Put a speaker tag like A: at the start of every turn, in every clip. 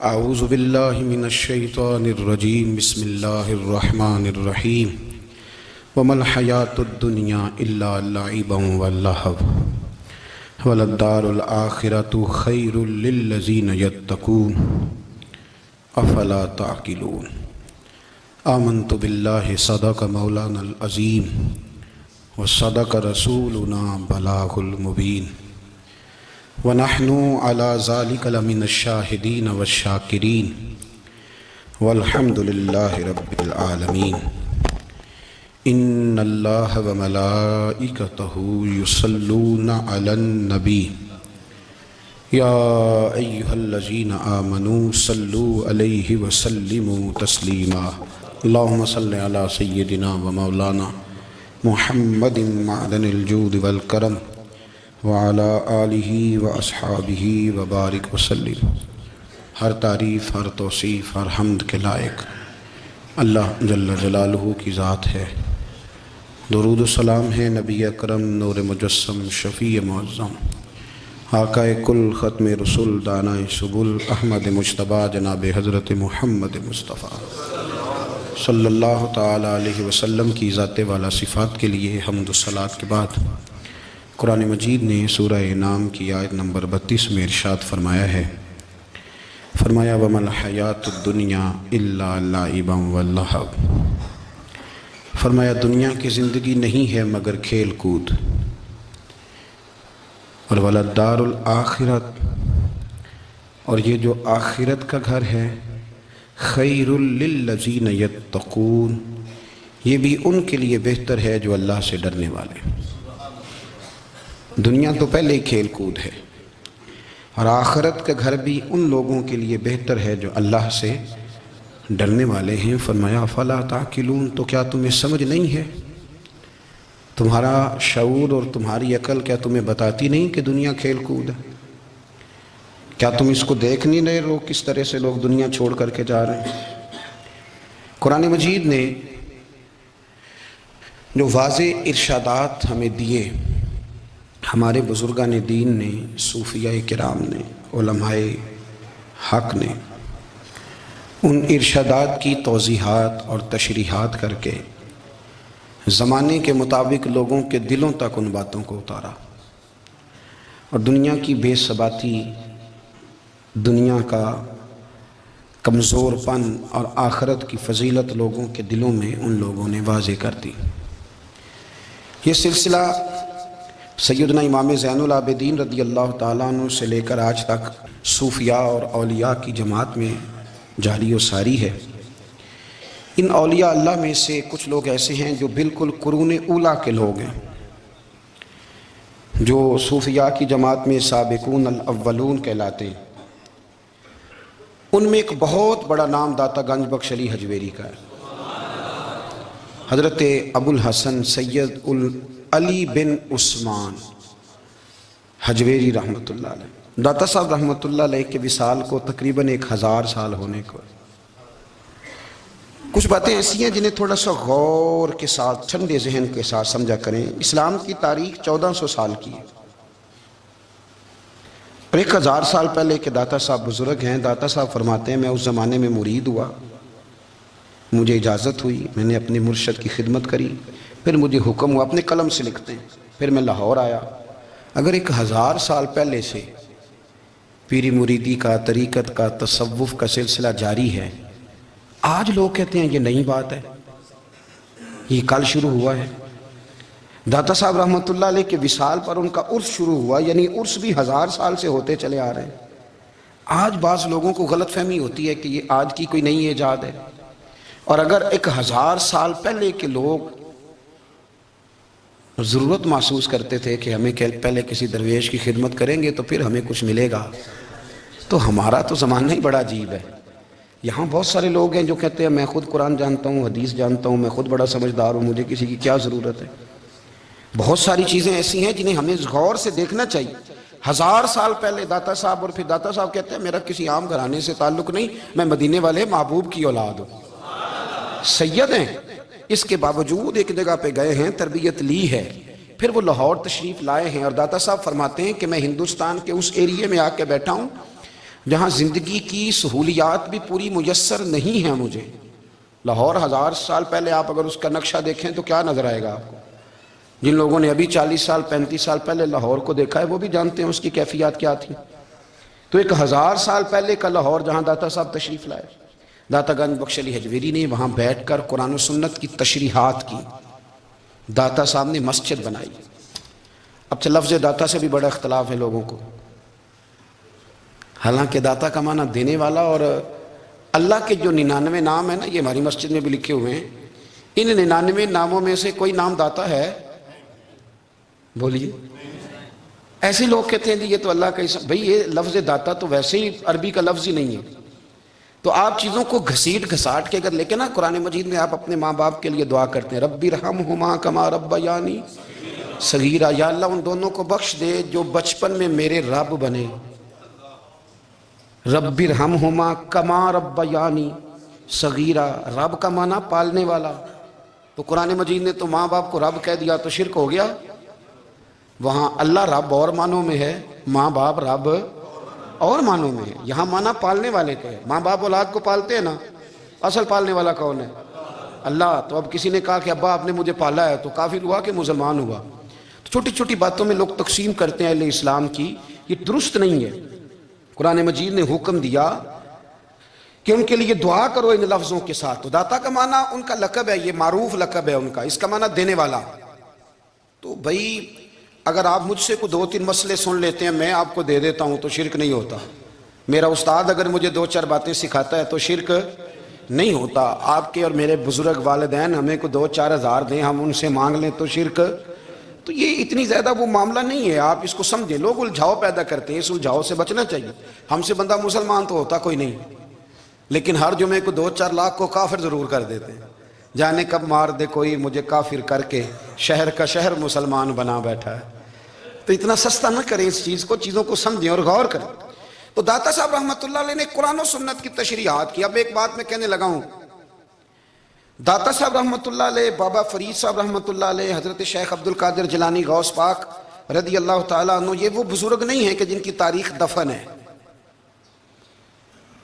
A: اعوذ باللہ من الشیطان الرجیم بسم اللہ الرحمن الرحیم وما الحیاۃ الدنیا الا لعب ولہو وللدار الآخرۃ خیر للذین یتقون افلا تعقلون آمنت باللہ صدق مولانا العظیم وصدق رسولنا بلاغ المبین وَنَحْنُ عَلَى ذَلِكَ لَمِنَ الشَّاهِدِينَ وَالشَّاكِرِينَ وَالْحَمْدُ لِلَّهِ رَبِّ الْعَالَمِينَ إِنَّ اللَّهَ وَمَلَائِكَتَهُ يُصَلُّونَ عَلَى النَّبِيِّ يَا أَيُّهَا الَّذِينَ آمَنُوا صَلُّوا عَلَيْهِ وَسَلِّمُوا تَسْلِيمًا اللهم صل على سيدنا ومولانا محمد معدن الجود والکرم وعلى آلہ واصحابہ وبارک وسلم۔ ہر تعریف، ہر توصیف، ہر حمد کے لائق اللہ جل جلالہ کی ذات ہے۔ درود و سلام ہے نبی اکرم نور مجسم شفیع معظم آقا کل ختم رسول دانائے سبل احمد مجتبیٰ جناب حضرت محمد مصطفیٰ صلی اللہ تعالی علیہ وسلم کی ذات والا صفات کے لیے حمد و صلوات کے بعد قرآن مجید نے سورہ انعام کی آیت نمبر 32 میں ارشاد فرمایا ہے، فرمایا وَمَا الْحَيَاةُ الدُّنْيَا إِلَّا لَعِبًا وَلَّهْوٌ، فرمایا دنیا کی زندگی نہیں ہے مگر کھیل کود، اور وَلَلدَّارُ الْآخِرَةُ، اور یہ جو آخرت کا گھر ہے، خَيْرٌ لِلَّذِينَ يَتَّقُونَ، یہ بھی ان کے لیے بہتر ہے جو اللہ سے ڈرنے والے۔ دنیا تو پہلے ہی کھیل کود ہے، اور آخرت کا گھر بھی ان لوگوں کے لیے بہتر ہے جو اللہ سے ڈرنے والے ہیں۔ فرمایا فلا تعقلون، تو کیا تمہیں سمجھ نہیں ہے؟ تمہارا شعور اور تمہاری عقل کیا تمہیں بتاتی نہیں کہ دنیا کھیل کود ہے؟ کیا تم اس کو دیکھ نہیں رہے لوگ کس طرح سے لوگ دنیا چھوڑ کر کے جا رہے ہیں؟ قرآن مجید نے جو واضح ارشادات ہمیں دیے، ہمارے بزرگان دین نے، صوفیاء کرام نے، علماء حق نے، ان ارشادات کی توضیحات اور تشریحات کر کے زمانے کے مطابق لوگوں کے دلوں تک ان باتوں کو اتارا، اور دنیا کی بے ثباتی، دنیا کا کمزور پن اور آخرت کی فضیلت لوگوں کے دلوں میں ان لوگوں نے واضح کر دی۔ یہ سلسلہ سیدنا امام زین العابدین رضی اللہ تعالیٰ عنہ سے لے کر آج تک صوفیاء اور اولیاء کی جماعت میں جاری و ساری ہے۔ ان اولیاء اللہ میں سے کچھ لوگ ایسے ہیں جو بالکل قرون اولیٰ کے لوگ ہیں، جو صوفیاء کی جماعت میں سابقون الاولون کہلاتے ہیں۔ ان میں ایک بہت بڑا نام داتا گنج بخش علی حجویری کا ہے، حضرت ابو الحسن سید علی بن عثمان حجویری رحمۃ اللہ علیہ۔ داتا صاحب رحمۃ اللہ علیہ کے وصال کو تقریباً 1000 سال ہونے کو۔ کچھ باتیں ایسی ہیں جنہیں تھوڑا سا غور کے ساتھ، ٹھنڈے ذہن کے ساتھ سمجھا کریں۔ اسلام کی تاریخ 1400 سال کی ہے، اور 1000 سال پہلے کے داتا صاحب بزرگ ہیں۔ داتا صاحب فرماتے ہیں میں اس زمانے میں مرید ہوا، مجھے اجازت ہوئی، میں نے اپنے مرشد کی خدمت کری، پھر مجھے حکم ہوا، اپنے قلم سے لکھتے ہیں، پھر میں لاہور آیا۔ اگر 1000 سال پہلے سے پیری مریدی کا، طریقت کا، تصوف کا سلسلہ جاری ہے، آج لوگ کہتے ہیں یہ نئی بات ہے، یہ کل شروع ہوا ہے۔ داتا صاحب رحمۃ اللہ علیہ کے وصال پر ان کا عرس شروع ہوا، یعنی عرس بھی 1000 سال سے ہوتے چلے آ رہے ہیں۔ آج بعض لوگوں کو غلط فہمی ہوتی ہے کہ یہ آج کی کوئی نئی ایجاد ہے، اور اگر 1000 سال پہلے کے لوگ ضرورت محسوس کرتے تھے کہ ہمیں پہلے کسی درویش کی خدمت کریں گے تو پھر ہمیں کچھ ملے گا، تو ہمارا تو زمانہ ہی بڑا عجیب ہے۔ یہاں بہت سارے لوگ ہیں جو کہتے ہیں میں خود قرآن جانتا ہوں، حدیث جانتا ہوں، میں خود بڑا سمجھدار ہوں، مجھے کسی کی کیا ضرورت ہے۔ بہت ساری چیزیں ایسی ہیں جنہیں ہمیں غور سے دیکھنا چاہیے۔ 1000 سال پہلے داتا صاحب، اور پھر داتا صاحب کہتے ہیں میرا کسی عام گھرانے سے تعلق نہیں، میں مدینے والے محبوب کی اولاد ہوں، سید ہیں۔ اس کے باوجود ایک جگہ پہ گئے ہیں، تربیت لی ہے، پھر وہ لاہور تشریف لائے ہیں، اور داتا صاحب فرماتے ہیں کہ میں ہندوستان کے اس ایریے میں آ کے بیٹھا ہوں جہاں زندگی کی سہولیات بھی پوری میسر نہیں ہیں مجھے. لاہور 1000 سال پہلے آپ اگر اس کا نقشہ دیکھیں تو کیا نظر آئے گا آپ کو؟ جن لوگوں نے ابھی 40 سال 35 سال پہلے لاہور کو دیکھا ہے وہ بھی جانتے ہیں اس کی کیفیات کیا تھی. تو ایک 1000 سال پہلے کا لاہور جہاں داتا صاحب تشریف لائے، داتا گنج بخش علی حجویری نے وہاں بیٹھ کر قرآن و سنت کی تشریحات کی. داتا صاحب نے مسجد بنائی. اب لفظ داتا سے بھی بڑا اختلاف ہے لوگوں کو. حالانکہ داتا کا معنی دینے والا، اور اللہ کے جو 99 نام ہیں نا، یہ ہماری مسجد میں بھی لکھے ہوئے ہیں. ان 99 ناموں میں سے کوئی نام داتا ہے؟ بولیے. ایسے لوگ کہتے ہیں یہ تو اللہ کا اسم. بھئی یہ لفظ داتا تو ویسے ہی عربی کا لفظ ہی نہیں ہے. تو آپ چیزوں کو گھسیٹ گھساٹ کے اگر لے کے نا قرآن مجید میں آپ اپنے ماں باپ کے لیے دعا کرتے ہیں، رب ارحمہما کما ربیانی صغیرا، یا اللہ ان دونوں کو بخش دے جو بچپن میں میرے رب بنے. رب ارحمہما کما ربیانی صغیرا، رب کا معنی پالنے والا. تو قرآن مجید نے تو ماں باپ کو رب کہہ دیا تو شرک ہو گیا. وہاں اللہ رب اور معنوں میں ہے، ماں باپ رب اور معنوں میں ہے. یہاں معنی پالنے والے کا ہے. ماں باپ اولاد کو پالتے ہیں نا، اصل پالنے والا کون ہے؟ اللہ. تو اب کسی نے کہا کہ ابا آپ نے مجھے پالا ہے، تو کافر ہوا کہ مسلمان ہوا؟ تو چھوٹی چھوٹی باتوں میں لوگ تقسیم کرتے ہیں اہل اسلام کی، یہ درست نہیں ہے. قرآن مجید نے حکم دیا کہ ان کے لیے دعا کرو ان لفظوں کے ساتھ. تو داتا کا معنی ان کا لقب ہے، یہ معروف لقب ہے ان کا. اس کا معنی دینے والا. تو بھائی اگر آپ مجھ سے کوئی 2-3 مسئلے سن لیتے ہیں، میں آپ کو دے دیتا ہوں تو شرک نہیں ہوتا. میرا استاد اگر مجھے 2-4 باتیں سکھاتا ہے تو شرک نہیں ہوتا. آپ کے اور میرے بزرگ والدین ہمیں کو 2-4 ہزار دیں، ہم ان سے مانگ لیں تو شرک. تو یہ اتنی زیادہ وہ معاملہ نہیں ہے. آپ اس کو سمجھیں. لوگ الجھاؤ پیدا کرتے ہیں، اس الجھاؤ سے بچنا چاہیے. ہم سے بندہ مسلمان تو ہوتا کوئی نہیں، لیکن ہر جمعے کو 2-4 لاکھ کو کافر ضرور کر دیتے ہیں. جانے کب مار دے کوئی مجھے کافر کر کے، شہر کا شہر مسلمان بنا بیٹھا ہے. تو اتنا سستا نہ کریں اس چیز کو، چیزوں کو سمجھیں اور غور کریں. تو داتا صاحب رحمۃ اللہ علیہ نے قرآن و سنت کی تشریحات کی. اب ایک بات میں کہنے لگا ہوں، داتا صاحب رحمۃ اللہ علیہ، بابا فرید صاحب رحمۃ اللہ علیہ، حضرت شیخ عبد القادر جیلانی غوث پاک رضی اللہ تعالیٰ عنہ، یہ وہ بزرگ نہیں ہیں کہ جن کی تاریخ دفن ہے،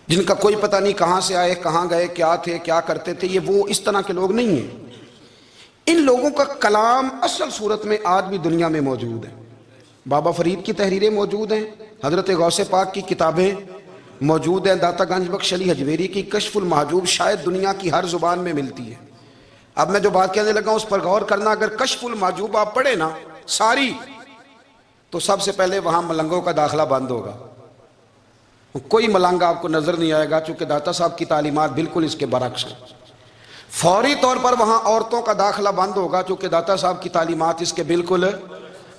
A: جن کا کوئی پتہ نہیں کہاں سے آئے، کہاں گئے، کیا تھے، کیا کرتے تھے. یہ وہ اس طرح کے لوگ نہیں ہیں. ان لوگوں کا کلام اصل صورت میں آج بھی دنیا میں موجود ہے. بابا فرید کی تحریریں موجود ہیں، حضرت غوث پاک کی کتابیں موجود ہیں، داتا گنج بخش علی حجویری کی کشف المحجوب شاید دنیا کی ہر زبان میں ملتی ہے. اب میں جو بات کہنے لگا اس پر غور کرنا. اگر کشف المحجوب آپ پڑھیں نا ساری، تو سب سے پہلے وہاں ملنگوں کا داخلہ بند ہوگا. کوئی ملنگ آپ کو نظر نہیں آئے گا، چونکہ داتا صاحب کی تعلیمات بالکل اس کے برعکس ہیں. فوری طور پر وہاں عورتوں کا داخلہ بند ہوگا، چونکہ داتا صاحب کی تعلیمات اس کے بالکل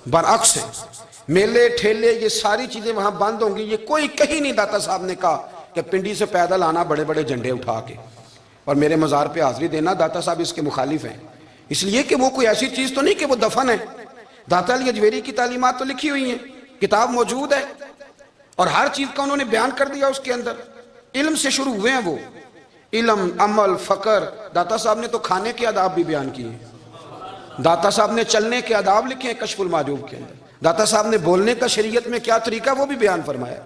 A: برعکس ہیں. میلے ٹھیلے یہ ساری چیزیں وہاں بند ہوں گی. یہ کوئی کہیں نہیں داتا صاحب نے کہا کہ پنڈی سے پیدل آنا بڑے بڑے جھنڈے اٹھا کے اور میرے مزار پہ حاضری دینا. داتا صاحب اس کے مخالف ہیں، اس لیے کہ وہ کوئی ایسی چیز تو نہیں کہ وہ دفن ہے. داتا علی حجویری کی تعلیمات تو لکھی ہوئی ہیں، کتاب موجود ہے، اور ہر چیز کا انہوں نے بیان کر دیا اس کے اندر. علم سے شروع ہوئے ہیں وہ، علم، عمل، فقر. داتا صاحب نے تو کھانے کے آداب بھی بیان کیے ہیں. داتا صاحب نے چلنے کے آداب لکھے ہیں کشف المحجوب کے اندر. داتا صاحب نے بولنے کا شریعت میں کیا طریقہ وہ بھی بیان فرمایا.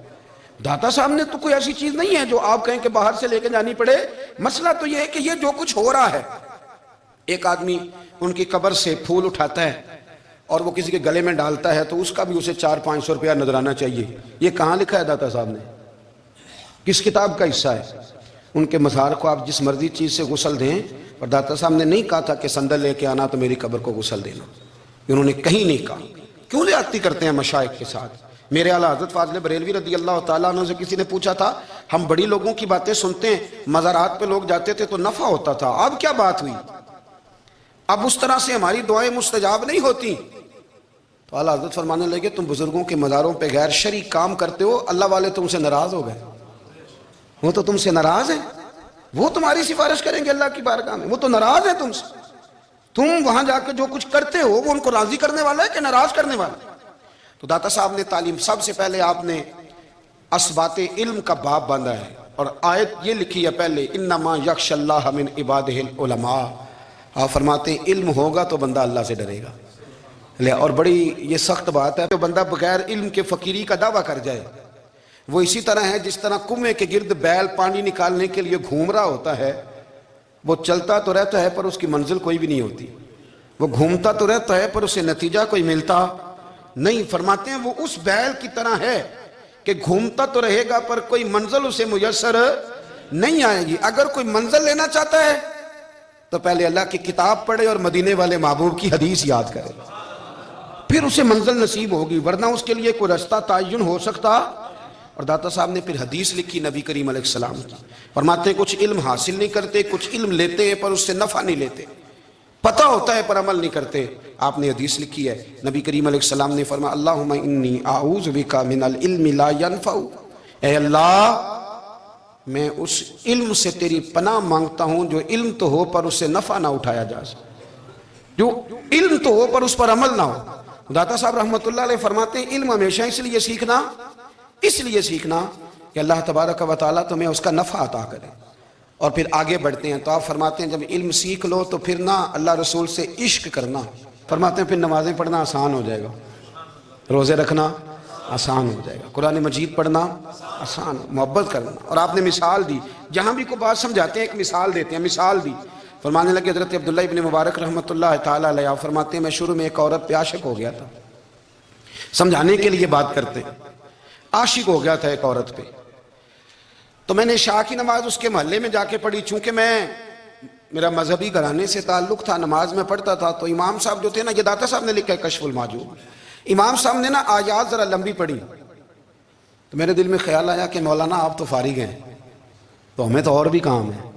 A: داتا صاحب نے تو کوئی ایسی چیز نہیں ہے جو آپ کہیں کہ باہر سے لے کے جانی پڑے. مسئلہ تو یہ ہے کہ یہ جو کچھ ہو رہا ہے، ایک آدمی ان کی قبر سے پھول اٹھاتا ہے اور وہ کسی کے گلے میں ڈالتا ہے تو اس کا بھی اسے 400-500 روپیہ نظرانہ چاہیے. یہ کہاں لکھا ہے داتا صاحب نے؟ کس کتاب کا حصہ ہے؟ ان کے مزار کو آپ جس مرضی چیز سے غسل دیں، اور داتا صاحب نے نہیں کہا تھا کہ سندل لے کے آنا تو میری قبر کو غسل دینا. انہوں نے کہیں نہیں کہا. کیوں زیادتی کرتے ہیں مشائخ کے ساتھ؟ میرے اعلیٰ حضرت فاضل بریلوی رضی اللہ تعالیٰ عنہ سے کسی نے پوچھا تھا، ہم بڑی لوگوں کی باتیں سنتے ہیں، مزارات پہ لوگ جاتے تھے تو نفع ہوتا تھا، اب کیا بات ہوئی؟ اب اس طرح سے ہماری دعائیں مستجاب نہیں ہوتی. تو اعلیٰ حضرت فرمانے لگے تم بزرگوں کے مزاروں پہ غیر شرعی کام کرتے ہو، اللہ والے تم سے ناراض ہو گئے. وہ تو تم سے ناراض ہیں، وہ تمہاری سفارش کریں گے اللہ کی بارگاہ میں، وہ تو ناراض ہیں تم سے. تم وہاں جا کے جو کچھ کرتے ہو وہ ان کو راضی کرنے والا ہے کہ ناراض کرنے والا ہے؟ تو داتا صاحب نے تعلیم، سب سے پہلے آپ نے اسبات علم کا باب باندھا ہے، اور آیت یہ لکھی ہے پہلے، انما یخشی اللہ من عبادہ العلماء. آپ فرماتے ہیں علم ہوگا تو بندہ اللہ سے ڈرے گا. اور بڑی یہ سخت بات ہے کہ بندہ بغیر علم کے فقیری کا دعویٰ کر جائے. وہ اسی طرح ہے جس طرح کنویں کے گرد بیل پانی نکالنے کے لیے گھوم رہا ہوتا ہے، وہ چلتا تو رہتا ہے پر اس کی منزل کوئی بھی نہیں ہوتی، وہ گھومتا تو رہتا ہے پر اسے نتیجہ کوئی ملتا نہیں۔ فرماتے ہیں وہ اس بیل کی طرح ہے کہ گھومتا تو رہے گا پر کوئی منزل اسے میسر نہیں آئے گی۔ اگر کوئی منزل لینا چاہتا ہے تو پہلے اللہ کی کتاب پڑھے اور مدینے والے محبوب کی حدیث یاد کرے، پھر اسے منزل نصیب ہوگی، ورنہ اس کے لیے کوئی رستہ تعین ہو سکتا۔ اور داتا صاحب نے پھر حدیث لکھی نبی کریم علیہ السلام کی، فرماتے ہیں کچھ علم حاصل نہیں کرتے، کچھ علم لیتے ہیں پر اس سے نفع نہیں لیتے، پتہ ہوتا ہے پر عمل نہیں کرتے۔ آپ نے حدیث لکھی ہے، نبی کریم علیہ السلام نے فرمایا اللہم انی اعوذ بک من العلم لا ینفع، اے اللہ میں اس علم سے تیری پناہ مانگتا ہوں جو علم تو ہو پر اس سے نفع نہ اٹھایا جا سکے، جو علم تو ہو پر اس پر عمل نہ ہو۔ داتا صاحب رحمۃ اللہ علیہ فرماتے ہیں علم ہمیشہ اس لیے سیکھنا کہ اللہ تبارک و تعالیٰ تمہیں اس کا نفع عطا کرے۔ اور پھر آگے بڑھتے ہیں تو آپ فرماتے ہیں جب علم سیکھ لو تو پھر نہ اللہ رسول سے عشق کرنا، فرماتے ہیں پھر نمازیں پڑھنا آسان ہو جائے گا، روزے رکھنا آسان ہو جائے گا، قرآن مجید پڑھنا آسان، محبت کرنا۔ اور آپ نے مثال دی، جہاں بھی کوئی بات سمجھاتے ہیں ایک مثال دیتے ہیں، مثال دی، فرمانے لگے حضرت عبداللہ ابن مبارک رحمۃ اللہ تعالیٰ علیہ فرماتے ہیں میں شروع میں ایک عورت پہ عاشق ہو گیا تھا، سمجھانے کے لیے بات کرتے ہیں، عاشق ہو گیا تھا ایک عورت پہ، تو میں نے عشاء کی نماز اس کے محلے میں جا کے پڑھی، چونکہ میرا مذہبی گھرانے سے تعلق تھا، نماز میں پڑھتا تھا، تو امام صاحب جو تھے نا، یہ داتا صاحب نے لکھا ہے کشف المحجوب، امام صاحب نے نا آیات ذرا لمبی پڑھی، تو میرے دل میں خیال آیا کہ مولانا آپ تو فارغ ہیں تو ہمیں تو اور بھی کام ہے،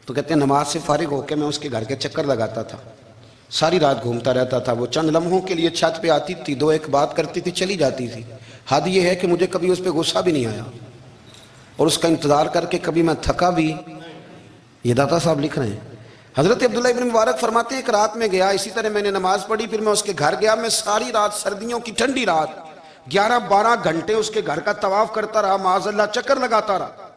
A: تو کہتے ہیں نماز سے فارغ ہو کے میں اس کے گھر کے چکر لگاتا تھا، ساری رات گھومتا رہتا تھا، وہ چند لمحوں کے لیے چھت پہ آتی تھی، دو ایک بات کرتی تھی، چلی جاتی تھی، حد یہ ہے کہ مجھے کبھی اس پہ غصہ بھی نہیں آیا، اور اس کا انتظار کر کے کبھی میں تھکا بھی۔ یہ داتا صاحب لکھ رہے ہیں۔ حضرت عبداللہ ابن مبارک فرماتے ہیں ایک رات میں گیا، اسی طرح میں نے نماز پڑھی، پھر میں اس کے گھر گیا، میں ساری رات، سردیوں کی ٹھنڈی رات 11-12 گھنٹے اس کے گھر کا طواف کرتا رہا، معاذ اللہ چکر لگاتا رہا۔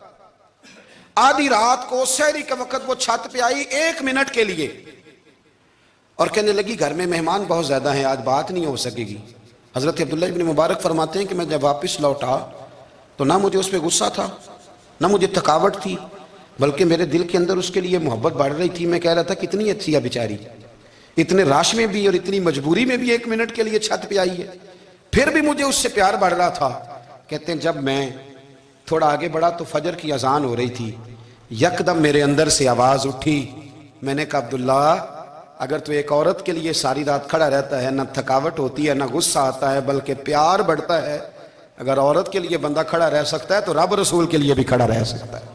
A: آدھی رات کو سحری کے وقت وہ چھت پہ آئی 1 منٹ کے لیے اور کہنے لگی گھر میں مہمان بہت زیادہ ہیں، آج بات نہیں ہو سکے گی۔ حضرت عبداللہ ابن مبارک فرماتے ہیں کہ میں جب واپس لوٹا تو نہ مجھے اس پہ غصہ تھا، نہ مجھے تھکاوٹ تھی، بلکہ میرے دل کے اندر اس کے لیے محبت بڑھ رہی تھی۔ میں کہہ رہا تھا کتنی اچھی ہے بیچاری، اتنے راش میں بھی اور اتنی مجبوری میں بھی 1 منٹ کے لیے چھت پہ آئی ہے، پھر بھی مجھے اس سے پیار بڑھ رہا تھا۔ کہتے ہیں جب میں تھوڑا آگے بڑھا تو فجر کی اذان ہو رہی تھی، یکدم میرے اندر سے آواز اٹھی، میں نے کہا عبداللہ اگر تو ایک عورت کے لیے ساری رات کھڑا رہتا ہے، نہ تھکاوٹ ہوتی ہے، نہ غصہ آتا ہے، بلکہ پیار بڑھتا ہے، اگر عورت کے لیے بندہ کھڑا رہ سکتا ہے تو رب رسول کے لیے بھی کھڑا رہ سکتا ہے۔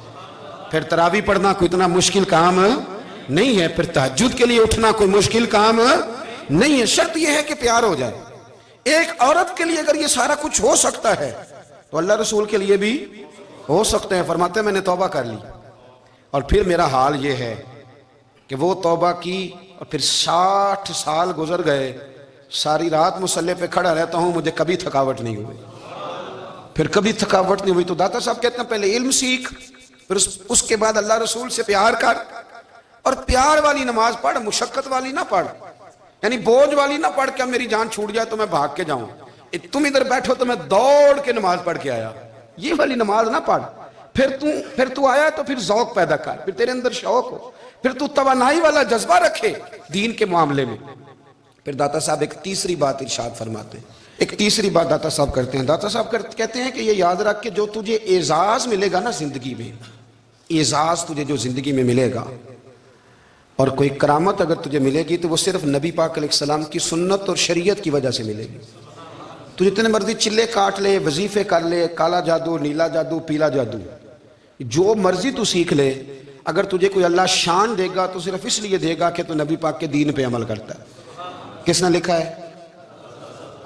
A: پھر تراویح پڑھنا کوئی اتنا مشکل کام نہیں ہے، پھر تہجد کے لیے اٹھنا کوئی مشکل کام نہیں ہے، شرط یہ ہے کہ پیار ہو جائے۔ ایک عورت کے لیے اگر یہ سارا کچھ ہو سکتا ہے تو اللہ رسول کے لیے بھی ہو سکتے ہیں۔ فرماتے ہیں میں نے توبہ کر لی، اور پھر میرا حال یہ ہے کہ وہ توبہ کی اور پھر 60 سال گزر گئے، ساری رات مصلی پہ کھڑا رہتا ہوں، مجھے کبھی تھکاوٹ نہیں ہوئی، پھر کبھی تھکاوٹ نہیں ہوئی۔ تو داتا صاحب کہتے ہیں پہلے علم سیکھ، پھر اس کے بعد اللہ رسول سے پیار کر، اور پیار والی نماز پڑھ، مشقت والی نہ پڑھ، یعنی بوجھ والی نہ پڑھ کہ میری جان چھوٹ جائے تو میں بھاگ کے جاؤں، تم ادھر بیٹھو تو میں دوڑ کے نماز پڑھ کے آیا، یہ والی نماز نہ پڑھ۔ پھر تو آیا تو پھر ذوق پیدا کر، پھر تیرے اندر شوق ہو، پھر تو توانائی والا جذبہ رکھے دین کے معاملے میں۔ پھر داتا صاحب ایک تیسری بات ارشاد فرماتے ہیں، ایک تیسری بات داتا صاحب کرتے ہیں، داتا صاحب کہتے ہیں کہ یہ یاد رکھ کہ جو تجھے اعزاز ملے گا نا زندگی میں، اعزاز تجھے جو زندگی میں ملے گا اور کوئی کرامت اگر تجھے ملے گی تو وہ صرف نبی پاک علیہ السلام کی سنت اور شریعت کی وجہ سے ملے گی۔ تو جتنے مرضی چلے کاٹ لے، وظیفے کر لے، کالا جادو، نیلا جادو، پیلا جادو، جو مرضی تو سیکھ لے، اگر تجھے کوئی اللہ شان دے گا تو صرف اس لیے دے گا کہ تو نبی پاک کے دین پہ عمل کرتا ہے۔ کس نے لکھا ہے؟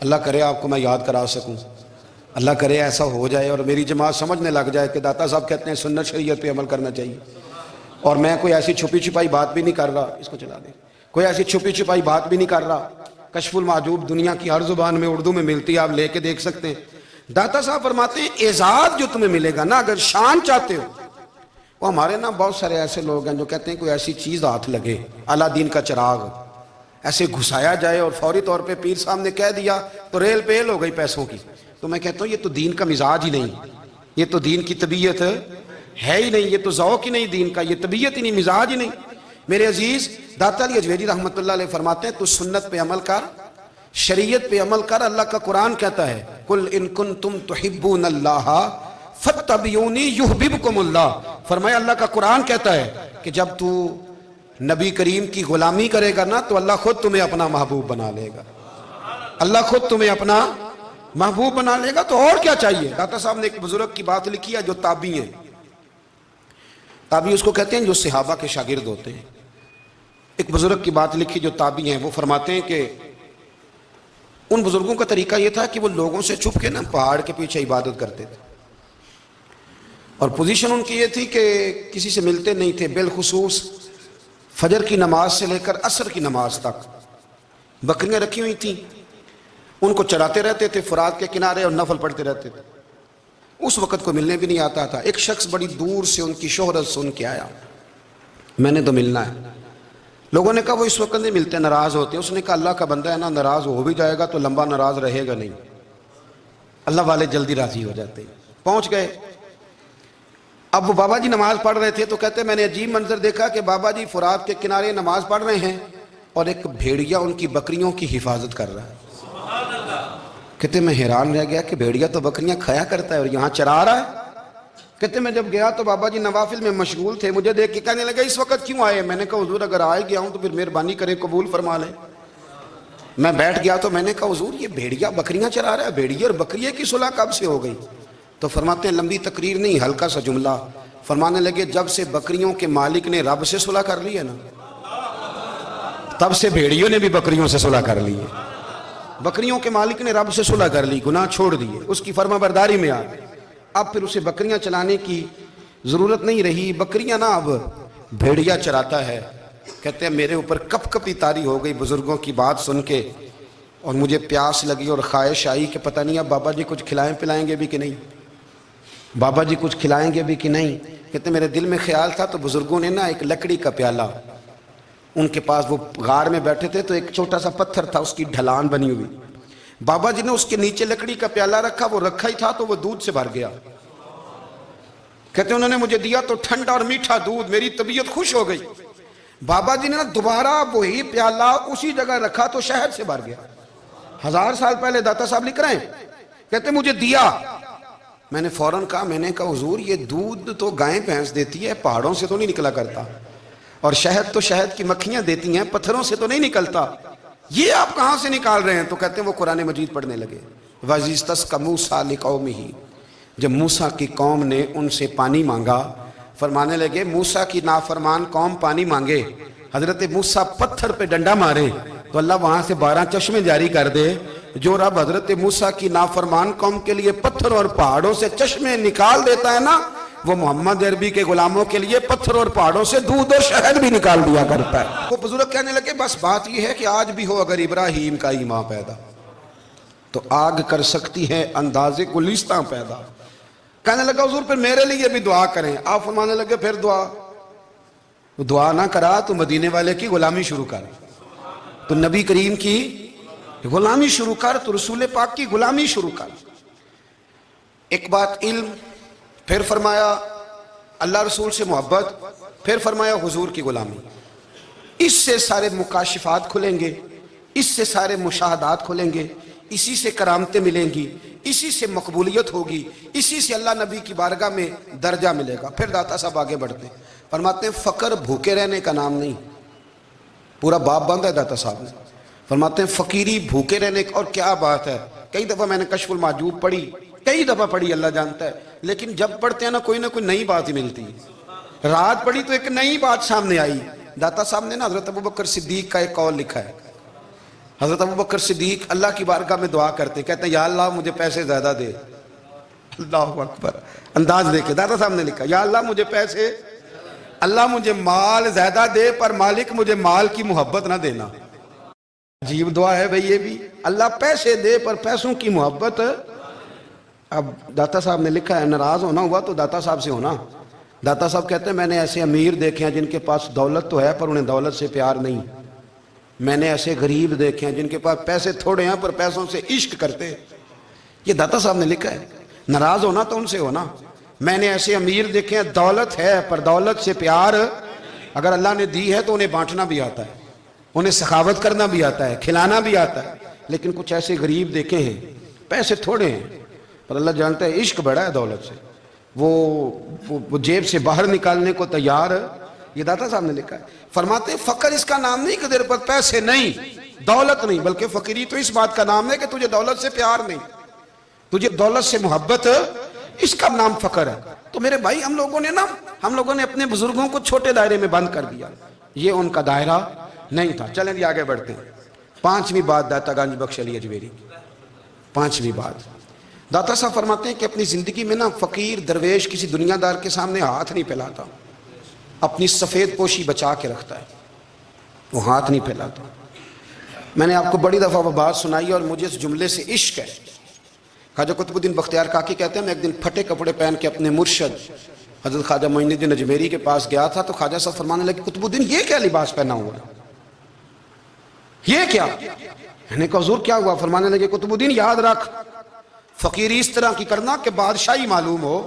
A: اللہ کرے آپ کو میں یاد کرا سکوں، اللہ کرے ایسا ہو جائے اور میری جماعت سمجھنے لگ جائے کہ داتا صاحب کہتے ہیں سنت شریعت پہ عمل کرنا چاہیے، اور میں کوئی ایسی چھپی چھپائی بات بھی نہیں کر رہا، اس کو چلا دیں، کوئی ایسی چھپی چھپائی بات بھی نہیں کر رہا۔ کشف المحجوب دنیا کی ہر زبان میں اردو میں ملتی ہے، آپ لے کے دیکھ سکتے ہیں۔ داتا صاحب فرماتے ہیں اعزاز جو تمہیں ملے گا نا، اگر شان چاہتے ہو، وہ ہمارے نا بہت سارے ایسے لوگ ہیں جو کہتے ہیں کوئی ایسی چیز ہاتھ لگے، الادین کا چراغ ایسے گھسایا جائے اور فوری طور پہ پیر صاحب نے کہہ دیا تو ریل پیل ہو گئی پیسوں کی، تو میں کہتا ہوں یہ تو دین کا مزاج ہی نہیں، یہ تو دین کی طبیعت ہے ہی نہیں، یہ تو ذوق ہی نہیں دین کا، یہ طبیعت ہی نہیں، مزاج ہی نہیں۔ میرے عزیز داتا علی اجویری رحمۃ اللہ علیہ فرماتے ہیں تو سنت پہ عمل کر، شریعت پہ عمل کر۔ اللہ کا قرآن کہتا ہے قل ان کنتم تحبون اللہ فاتبعونی یحببکم اللہ۔ فرمایا اللہ کا قرآن کہتا ہے کہ جب تو نبی کریم کی غلامی کرے گا نا تو اللہ خود تمہیں اپنا محبوب بنا لے گا، اللہ خود تمہیں اپنا محبوب بنا لے گا۔ تو اور کیا چاہیے؟ داتا صاحب نے ایک بزرگ کی بات لکھی ہے جو تابعی ہیں، تابعی اس کو کہتے ہیں جو صحابہ کے شاگرد ہوتے ہیں۔ ایک بزرگ کی بات لکھی جو تابعی ہیں، وہ فرماتے ہیں کہ ان بزرگوں کا طریقہ یہ تھا کہ وہ لوگوں سے چھپ کے نا پہاڑ کے پیچھے عبادت کرتے تھے، اور پوزیشن ان کی یہ تھی کہ کسی سے ملتے نہیں تھے، بالخصوص فجر کی نماز سے لے کر عصر کی نماز تک بکریاں رکھی ہوئی تھیں، ان کو چراتے رہتے تھے فرات کے کنارے اور نفل پڑھتے رہتے تھے۔ اس وقت کو ملنے بھی نہیں آتا تھا۔ ایک شخص بڑی دور سے ان کی شہرت سن کے آیا، میں نے تو ملنا ہے۔ لوگوں نے کہا وہ اس وقت نہیں ملتے، ناراض ہوتے۔ اس نے کہا اللہ کا بندہ ہے نا، ناراض ہو بھی جائے گا تو لمبا ناراض رہے گا نہیں، اللہ والے جلدی راضی ہو جاتے ہیں۔ پہنچ گئے۔ اب وہ بابا جی نماز پڑھ رہے تھے تو کہتے میں نے عجیب منظر دیکھا کہ بابا جی فرات کے کنارے نماز پڑھ رہے ہیں اور ایک بھیڑیا ان کی بکریوں کی حفاظت کر رہا ہے۔ کہتے میں حیران رہ گیا کہ بھیڑیا تو بکریاں کھایا کرتا ہے اور یہاں چرا رہا ہے۔ کہتے میں جب گیا تو بابا جی نوافل میں مشغول تھے، مجھے دیکھ کے کہنے لگا اس وقت کیوں آئے؟ میں نے کہا حضور اگر آئے گیا ہوں تو پھر مہربانی کریں قبول فرما لیں۔ میں بیٹھ گیا تو میں نے کہا حضور یہ بھیڑیا بکریاں چرا رہا ہے، بھیڑیا اور بکریے کی صلح کب سے ہو گئی؟ تو فرماتے ہیں لمبی تقریر نہیں، ہلکا سا جملہ۔ فرمانے لگے جب سے بکریوں کے مالک نے رب سے صلح کر لی ہے نا، تب سے بھیڑیوں نے بھی بکریوں سے صلح کر لی ہے۔ بکریوں کے مالک نے رب سے صلح کر لی، گناہ چھوڑ دیے، اس کی فرما برداری میں آ گئے۔ اب پھر اسے بکریاں چلانے کی ضرورت نہیں رہی، بکریاں نا اب بھیڑیا چراتا ہے۔ کہتے ہیں میرے اوپر کپ کپی طاری ہو گئی بزرگوں کی بات سن کے، اور مجھے پیاس لگی اور خواہش آئی کہ پتہ نہیں اب بابا جی کچھ کھلائیں پلائیں گے بھی کہ نہیں، بابا جی کچھ کھلائیں گے بھی کہ نہیں۔ کہتے میرے دل میں خیال تھا تو بزرگوں نے نا ایک لکڑی کا پیالہ، ان کے پاس وہ غار میں بیٹھے تھے تو ایک چھوٹا سا پتھر تھا، اس کی ڈھلان بنی ہوئی، بابا جی نے اس کے نیچے لکڑی کا پیالہ رکھا، وہ رکھا ہی تھا تو وہ دودھ سے بھر گیا۔ کہتے انہوں نے مجھے دیا تو ٹھنڈا اور میٹھا دودھ، میری طبیعت خوش ہو گئی۔ بابا جی نے دوبارہ وہی پیالہ اسی جگہ رکھا تو شہد سے بھر گیا۔ 1000 سال پہلے داتا صاحب لکھ رہے ہیں، کہتے مجھے دیا، میں نے فوراً کہا، میں نے کہا حضور یہ دودھ تو گائیں بھینس دیتی ہے، پہاڑوں سے تو نہیں نکلا کرتا، اور شہد تو شہد کی مکھیاں دیتی ہیں، پتھروں سے تو نہیں نکلتا، یہ آپ کہاں سے نکال رہے ہیں؟ تو کہتے ہیں وہ قرآن مجید پڑھنے لگے۔ وَإِذِ اسْتَسْقَى مُوسَىٰ لِقَوْمِهِ، جب موسیٰ کی قوم نے ان سے پانی مانگا، فرمانے لگے موسیٰ کی نافرمان قوم پانی مانگے، حضرت موسیٰ پتھر پہ ڈنڈا مارے تو اللہ وہاں سے 12 چشمے جاری کر دے۔ جو رب حضرت موسیٰ کی نافرمان قوم کے لیے پتھر اور پہاڑوں سے چشمے نکال دیتا ہے نا، وہ محمد عربی کے غلاموں کے لیے پتھر اور پہاڑوں سے دودھ اور شہد بھی نکال دیا کرتا ہے۔ وہ بزرگ کہنے لگے بس بات یہ ہے کہ آج بھی ہو اگر ابراہیم کا ایمان پیدا تو آگ کر سکتی ہے انداز گلستاں پیدا۔ کہنے لگا حضور پھر میرے لیے بھی دعا کریں۔ آپ فرمانے لگے پھر دعا نہ کرا تو مدینے والے کی غلامی شروع کر، تو نبی کریم کی غلامی شروع کر، تو رسول پاک کی غلامی شروع کر۔ ایک بات علم، پھر فرمایا اللہ رسول سے محبت، پھر فرمایا حضور کی غلامی۔ اس سے سارے مکاشفات کھلیں گے، اس سے سارے مشاہدات کھلیں گے، اسی سے کرامتیں ملیں گی، اسی سے مقبولیت ہوگی، اسی سے اللہ نبی کی بارگاہ میں درجہ ملے گا۔ پھر داتا صاحب آگے بڑھتے ہیں، فرماتے ہیں فقر بھوکے رہنے کا نام نہیں، پورا باب بند ہے داتا صاحب نے۔ فرماتے ہیں فقیری بھوکے رہنے کا، اور کیا بات ہے، کئی دفعہ میں نے کشف المحجوب پڑھی، کئی دفعہ پڑھی، اللہ جانتا ہے، لیکن جب پڑھتے ہیں نا کوئی نئی بات ہی ملتی ہے۔ رات پڑھی تو ایک نئی بات سامنے آئی۔ داتا صاحب نے نا حضرت ابوبکر صدیق کا ایک قول لکھا ہے۔ حضرت ابوبکر صدیق اللہ کی بارگاہ میں دعا کرتے، کہتے ہیں یا اللہ مجھے پیسے زیادہ دے۔ اللہ اکبر، انداز دیکھے داتا صاحب نے لکھا، یا اللہ مجھے پیسے، اللہ مجھے مال زیادہ دے پر مالک مجھے مال کی محبت نہ دینا۔ عجیب دعا ہے بھئی یہ بھی، اللہ پیسے دے پر پیسوں کی محبت۔ اب داتا صاحب نے لکھا ہے ناراض ہونا ہوا تو داتا صاحب سے ہونا۔ داتا صاحب کہتے ہیں میں نے ایسے امیر دیکھے ہیں جن کے پاس دولت تو ہے پر انہیں دولت سے پیار نہیں، میں نے ایسے غریب دیکھے ہیں جن کے پاس پیسے تھوڑے ہیں پر پیسوں سے عشق کرتے۔ یہ داتا صاحب نے لکھا ہے، ناراض ہونا تو ان سے ہونا۔ میں نے ایسے امیر دیکھے ہیں دولت ہے پر دولت سے پیار اگر اللہ نے دی ہے تو انہیں بانٹنا بھی آتا ہے، انہیں سخاوت کرنا بھی آتا ہے، کھلانا بھی آتا ہے. لیکن کچھ ایسے غریب دیکھے ہیں پیسے تھوڑے ہیں پر اللہ جانتا ہے عشق بڑا ہے دولت سے، وہ جیب سے باہر نکالنے کو تیار. یہ داتا صاحب نے لکھا ہے. فرماتے ہیں فقر اس کا نام نہیں کہ تیرے پر پیسے نہیں، دولت نہیں، بلکہ فقیری تو اس بات کا نام ہے کہ تجھے دولت سے پیار نہیں، تجھے دولت سے محبت، اس کا نام فقر ہے. تو میرے بھائی ہم لوگوں نے اپنے بزرگوں کو چھوٹے دائرے میں بند کر دیا، یہ ان کا دائرہ نہیں تھا. چلیں جی آگے بڑھتے ہیں. 5ویں بات داتا گنج بخش علی اجمیری. 5ویں بات داتا صاحب فرماتے ہیں کہ اپنی زندگی میں فقیر درویش کسی دنیا دار کے سامنے ہاتھ نہیں پھیلاتا، اپنی سفید پوشی بچا کے رکھتا ہے، وہ ہاتھ نہیں پھیلاتا. میں نے آپ کو بڑی دفعہ وہ بات سنائی اور مجھے اس جملے سے عشق ہے. خواجہ قطب الدین بختیار کاکی کہتے ہیں میں ایک دن پھٹے کپڑے پہن کے اپنے مرشد حضرت خواجہ معین الدین اجمیری کے پاس گیا تھا تو خواجہ صاحب فرمانے لگے قطب الدین یہ کیا لباس پہنا ہوا ہے، یہ کیا؟ میں نے کہا حضور کیا ہوا؟ فرمانے لگے قطب الدین یاد رکھ فقیری اس طرح کی کرنا کہ بادشاہی معلوم ہو،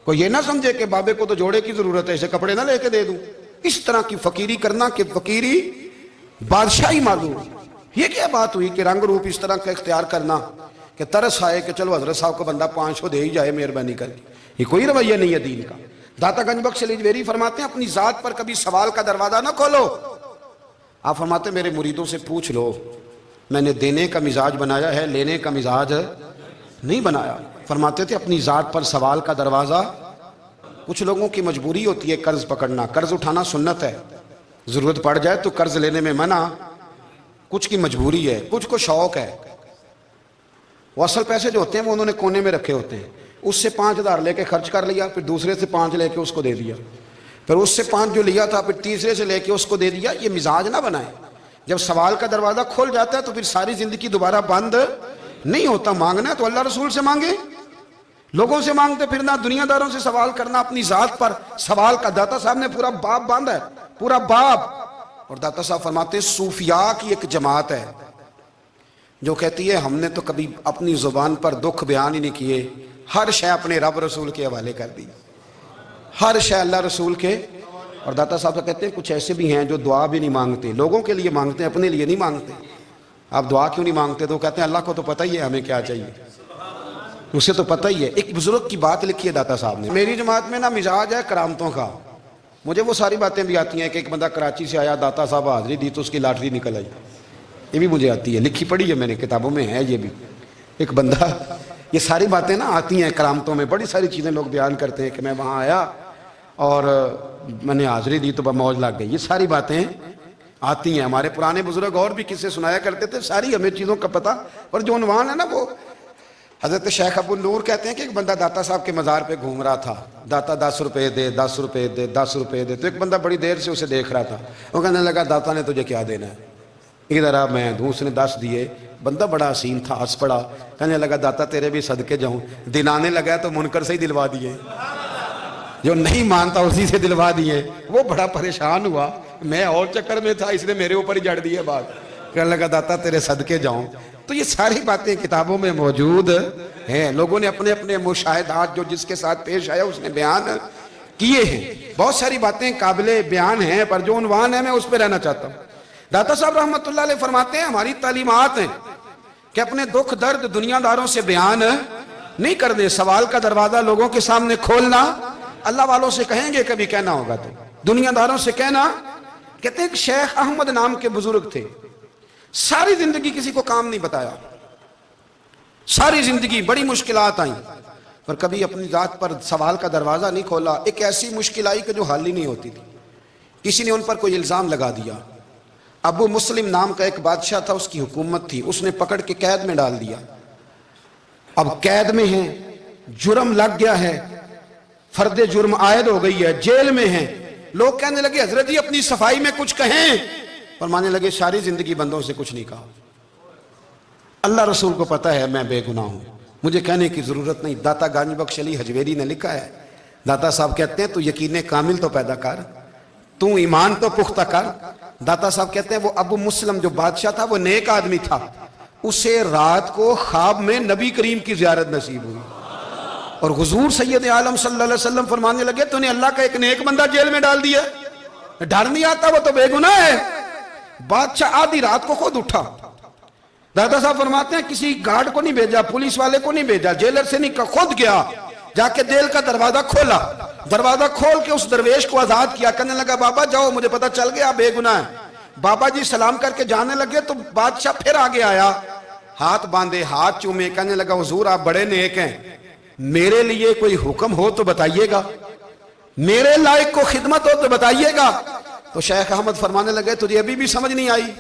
A: کوئی یہ نہ سمجھے کہ بابے کو تو جوڑے کی ضرورت ہے اسے کپڑے نہ لے کے دے دوں. اس طرح کی فقیری کرنا کہ فقیری بادشاہی معلوم. یہ کیا بات ہوئی کہ رنگ روپ اس طرح کا اختیار کرنا کہ ترس آئے کہ چلو حضرت صاحب کو بندہ 500 دے ہی جائے مہربانی کر کے. یہ کوئی رویہ نہیں ہے دین کا. داتا گنج بخش علی اجمیری فرماتے ہیں اپنی ذات پر کبھی سوال کا دروازہ نہ کھولو. آپ فرماتے ہیں میرے مریدوں سے پوچھ لو میں نے دینے کا مزاج بنایا ہے، لینے کا مزاج نہیں بنایا. فرماتے تھے اپنی ذات پر سوال کا دروازہ. کچھ لوگوں کی مجبوری ہوتی ہے قرض پکڑنا، قرض اٹھانا سنت ہے، ضرورت پڑ جائے تو قرض لینے میں منع. کچھ کی مجبوری ہے، کچھ کو شوق ہے. وہ اصل پیسے جو ہوتے ہیں وہ انہوں نے کونے میں رکھے ہوتے ہیں، اس سے 5,000 لے کے خرچ کر لیا، پھر دوسرے سے 5 لے کے اس کو دے دیا، پھر اس سے 5 جو لیا تھا پھر تیسرے سے لے کے اس کو دے دیا. یہ مزاج نہ بنائے. جب سوال کا دروازہ کھول جاتا ہے تو پھر ساری زندگی دوبارہ بند نہیں ہوتا. مانگنا ہے تو اللہ رسول سے مانگے، لوگوں سے مانگتے پھرنا، دنیا داروں سے سوال کرنا. اپنی ذات پر سوال کا داتا صاحب نے پورا باب باندھا ہے، پورا باب. اور داتا صاحب فرماتے ہیں صوفیاء کی ایک جماعت ہے جو کہتی ہے ہم نے تو کبھی اپنی زبان پر دکھ بیان ہی نہیں کیے، ہر شے اپنے رب رسول کے حوالے کر دی، ہر شے اللہ رسول کے. اور داتا صاحب کہتے ہیں کچھ ایسے بھی ہیں جو دعا بھی نہیں مانگتے، لوگوں کے لیے مانگتے ہیں، اپنے لیے نہیں مانگتے. آپ دعا کیوں نہیں مانگتے؟ تو کہتے ہیں اللہ کو تو پتہ ہی ہے ہمیں کیا چاہیے، اسے تو پتہ ہی ہے. ایک بزرگ کی بات لکھی ہے داتا صاحب نے. میری جماعت میں مزاج ہے کرامتوں کا. مجھے وہ ساری باتیں بھی آتی ہیں کہ ایک بندہ کراچی سے آیا، داتا صاحب حاضری دی تو اس کی لاٹری نکل آئی. یہ بھی مجھے آتی ہے، لکھی پڑھی ہے میں نے، کتابوں میں ہے یہ بھی. ایک بندہ، یہ ساری باتیں آتی ہیں کرامتوں میں، بڑی ساری چیزیں لوگ بیان کرتے ہیں کہ میں وہاں آیا اور میں نے حاضری دی تو موج لگ گئی. یہ ساری باتیں آتی ہیں. ہمارے پرانے بزرگ اور بھی قصے سنایا کرتے تھے، ساری ہمیں چیزوں کا پتہ. اور جو عنوان ہے وہ حضرت شیخ ابو نور کہتے ہیں کہ ایک بندہ داتا صاحب کے مزار پہ گھوم رہا تھا. داتا 10 روپے دے، 10 روپے دے، 10 روپے دے. تو ایک بندہ بڑی دیر سے اسے دیکھ رہا تھا. وہ کہنے لگا داتا نے تجھے کیا دینا ہے؟ ادھر آ میں دوں. اس نے 10 دیے. بندہ بڑا حسین تھا، ہنس پڑا. کہنے لگا داتا تیرے بھی صدقے جاؤں. دلانے لگا تو منکر سے ہی دلوا دیے، جو نہیں مانتا اسی سے دلوا دیے. وہ بڑا پریشان ہوا، میں اور چکر میں تھا، اس نے میرے اوپر ہی جڑ دی ہے بات. کہنے لگا داتا تیرے صدقے جاؤں. تو یہ ساری باتیں کتابوں میں موجود ہیں. لوگوں نے اپنے اپنے مشاہدات جو جس کے ساتھ پیش آیا اس نے بیان کیے ہیں. بہت ساری باتیں قابل بیان ہیں پر جو عنوان ہے میں اس پہ رہنا چاہتا ہوں. داتا صاحب رحمۃ اللہ علیہ فرماتے ہیں ہماری تعلیمات ہیں کہ اپنے دکھ درد دنیا داروں سے بیان نہیں کرنے. سوال کا دروازہ لوگوں کے سامنے کھولنا اللہ والوں سے کہیں گے کبھی کہنا ہوگا تو دنیا داروں سے کہنا. کہتے ہیں کہ شیخ احمد نام کے بزرگ تھے، ساری زندگی کسی کو کام نہیں بتایا، ساری زندگی بڑی مشکلات آئیں پر کبھی اپنی ذات پر سوال کا دروازہ نہیں کھولا. ایک ایسی مشکل آئی کہ جو حل ہی نہیں ہوتی تھی. کسی نے ان پر کوئی الزام لگا دیا. ابو مسلم نام کا ایک بادشاہ تھا، اس کی حکومت تھی، اس نے پکڑ کے قید میں ڈال دیا. اب قید میں ہیں، جرم لگ گیا ہے، فرد جرم عائد ہو گئی ہے، جیل میں ہیں. لوگ کہنے لگے حضرت جی اپنی صفائی میں کچھ کہیں. فرمانے لگے ساری زندگی بندوں سے کچھ نہیں کہا، اللہ رسول کو پتہ ہے میں بے گناہ ہوں، مجھے کہنے کی ضرورت نہیں. داتا گنج بخش علی حجویری نے لکھا ہے. داتا صاحب کہتے ہیں تو یقین کامل تو پیدا کر، تو ایمان تو پختہ کر. داتا صاحب کہتے ہیں وہ ابو مسلم جو بادشاہ تھا وہ نیک آدمی تھا، اسے رات کو خواب میں نبی کریم کی زیارت نصیب ہوئی. اور حضور سید عالم صلی اللہ علیہ وسلم فرمانے لگے تو نے اللہ کا ایک نیک بندہ جیل میں ڈال دیا، ڈر نہیں آتا، وہ تو بے گناہ ہے۔ بادشاہ آدھی رات کو خود اٹھا، دادا صاحب فرماتے ہیں کسی گارڈ کو نہیں بھیجا، پولیس والے کو نہیں بھیجا، جیلر سے نہیں، خود گیا، جا کے جیل کا دروازہ کھولا، دروازہ کھول کے اس درویش کو آزاد کیا، کہنے لگا بابا جاؤ، مجھے پتا چل گیا بے گناہ ہے۔ بابا جی سلام کر کے جانے لگے تو بادشاہ پھر آگے آیا، ہاتھ باندھے، ہاتھ چومے، کہنے لگا حضور آپ بڑے نیک ہیں، میرے لیے کوئی حکم ہو تو بتائیے گا، میرے لائق کو خدمت ہو تو بتائیے گا۔ تو شیخ احمد فرمانے لگے تجھے ابھی بھی سمجھ نہیں آئی،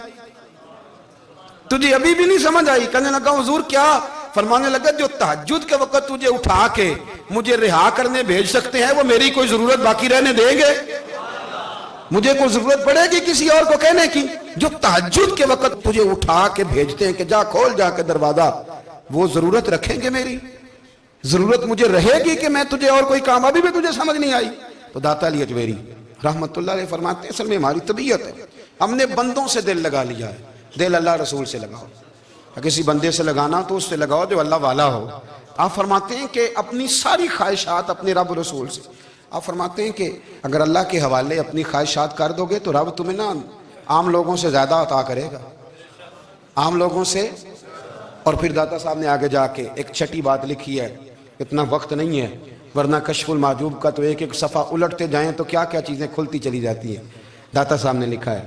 A: تجھے ابھی بھی نہیں سمجھ آئی؟ کہنے لگا حضور کیا؟ فرمانے لگا جو تہجد کے وقت تجھے اٹھا کے مجھے رہا کرنے بھیج سکتے ہیں وہ میری کوئی ضرورت باقی رہنے دیں گے؟ مجھے کوئی ضرورت پڑے گی کسی اور کو کہنے کی؟ جو تہجد کے وقت تجھے اٹھا کے بھیجتے ہیں کہ جا کھول جا کے دروازہ، وہ ضرورت رکھیں گے میری؟ ضرورت مجھے رہے گی کہ میں تجھے اور کوئی کام؟ ابھی بھی تجھے سمجھ نہیں آئی؟ تو داتا علی اجمیری رحمت اللہ علیہ فرماتے ہیں اصل میں ہماری طبیعت ہے، ہم نے بندوں سے دل لگا لیا ہے، دل اللہ رسول سے لگاؤ، کسی بندے سے لگانا تو اس سے لگاؤ جو اللہ والا ہو۔ آپ فرماتے ہیں کہ اپنی ساری خواہشات اپنے رب رسول سے، آپ فرماتے ہیں کہ اگر اللہ کے حوالے اپنی خواہشات کر دو گے تو رب تمہیں نا عام لوگوں سے زیادہ عطا کرے گا، عام لوگوں سے۔ اور پھر داتا صاحب نے آگے جا کے ایک چھٹی بات لکھی ہے، اتنا وقت نہیں ہے ورنہ کشف المحجوب کا تو ایک ایک صفحہ الٹتے جائیں تو کیا کیا چیزیں کھلتی چلی جاتی ہیں۔ داتا صاحب نے لکھا ہے،